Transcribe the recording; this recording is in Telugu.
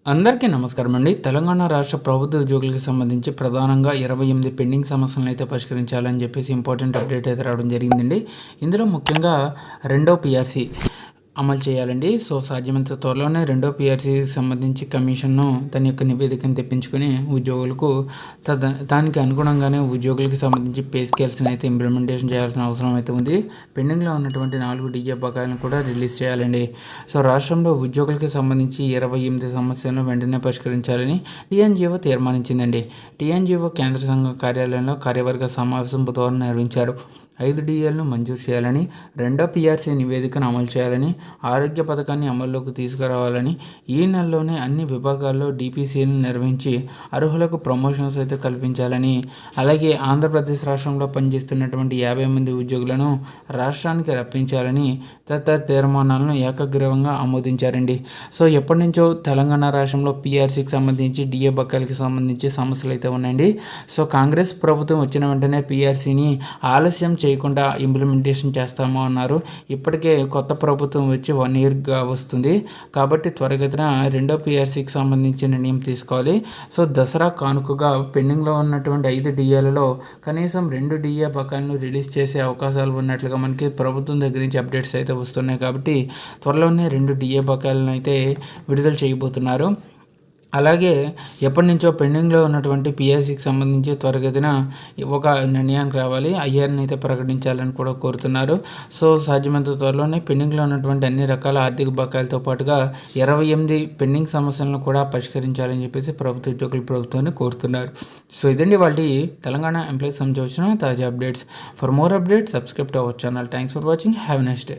అందరికీ నమస్కారం అండి. తెలంగాణ రాష్ట్ర ప్రభుత్వ ఉద్యోగులకు సంబంధించి ప్రధానంగా 28 పెండింగ్ సమస్యలను అయితే పరిష్కరించాలని చెప్పేసి ఇంపార్టెంట్ అప్డేట్ అయితే రావడం జరిగిందండి. ఇందులో ముఖ్యంగా రెండో పిఆర్సీ అమలు చేయాలండి. సో సాధ్యమైనంత త్వరలోనే రెండో పిఆర్సీకి సంబంధించి కమిషన్ను తన యొక్క నివేదికను తెప్పించుకొని ఉద్యోగులకు దానికి అనుగుణంగానే ఉద్యోగులకు సంబంధించి పే స్కేల్స్ని అయితే ఇంప్లిమెంటేషన్ చేయాల్సిన అవసరం అయితే ఉంది. పెండింగ్లో ఉన్నటువంటి 4 డిఏ బకాయిలను కూడా రిలీజ్ చేయాలండి. సో రాష్ట్రంలో ఉద్యోగులకు సంబంధించి 28 సమస్యలను వెంటనే పరిష్కరించాలని టీఎన్జీఓ తీర్మానించిందండి. టీఎన్జీఓ కేంద్ర సంఘం కార్యాలయంలో కార్యవర్గ సమావేశం బుధవారం నిర్వహించారు. 5 డిఏలను మంజూరు చేయాలని, రెండో పిఆర్సీ నివేదికను అమలు చేయాలని, ఆరోగ్య పథకాన్ని అమల్లోకి తీసుకురావాలని, ఈ నెలలోనే అన్ని విభాగాల్లో డిపిసిని నిర్వహించి అర్హులకు ప్రమోషన్స్ అయితే కల్పించాలని, అలాగే ఆంధ్రప్రదేశ్ రాష్ట్రంలో పనిచేస్తున్నటువంటి 50 మంది ఉద్యోగులను రాష్ట్రానికి రప్పించాలని తదితర తీర్మానాలను ఏకగ్రీవంగా ఆమోదించారండి. సో ఎప్పటి నుంచో తెలంగాణ రాష్ట్రంలో పిఆర్సీకి సంబంధించి డిఏ బకాయిలకి సంబంధించి సమస్యలు అయితే ఉన్నాయండి. సో కాంగ్రెస్ ప్రభుత్వం వచ్చిన వెంటనే పిఆర్సీని ఆలస్యం చేయకుండా ఇంప్లిమెంటేషన్ చేస్తాము అన్నారు. ఇప్పటికే కొత్త ప్రభుత్వం వచ్చి 1 ఇయర్గా వస్తుంది కాబట్టి త్వరగతిన రెండో పిఆర్సీకి సంబంధించి నిర్ణయం తీసుకోవాలి. సో దసరా కానుకగా పెండింగ్లో ఉన్నటువంటి 5 డిఏలలో కనీసం 2 డిఏ బకాయిలను రిలీజ్ చేసే అవకాశాలు ఉన్నట్లుగా మనకి ప్రభుత్వం దగ్గర నుంచి అప్డేట్స్ అయితే వస్తున్నాయి. కాబట్టి త్వరలోనే 2 డిఏ బకాయిలను అయితే విడుదల చేయబోతున్నారు. అలాగే ఎప్పటి నుంచో పెండింగ్లో ఉన్నటువంటి పిఆర్సీకి సంబంధించి త్వరగతిన ఒక నిర్ణయానికి రావాలి, ఐఆర్ని అయితే ప్రకటించాలని కూడా కోరుతున్నారు. సో సాధ్యమైనంత త్వరలోనే పెండింగ్లో ఉన్నటువంటి అన్ని రకాల ఆర్థిక బకాయిలతో పాటుగా 28 పెండింగ్ సమస్యలను కూడా పరిష్కరించాలని చెప్పేసి ప్రభుత్వ ఉద్యోగులు ప్రభుత్వాన్ని కోరుతున్నారు. సో ఇదండి వాళ్ళ తెలంగాణ ఎంప్లాయీస్ సంబంధించిన తాజా updates. For more updates subscribe to our channel. Thanks for watching. Have a nice day.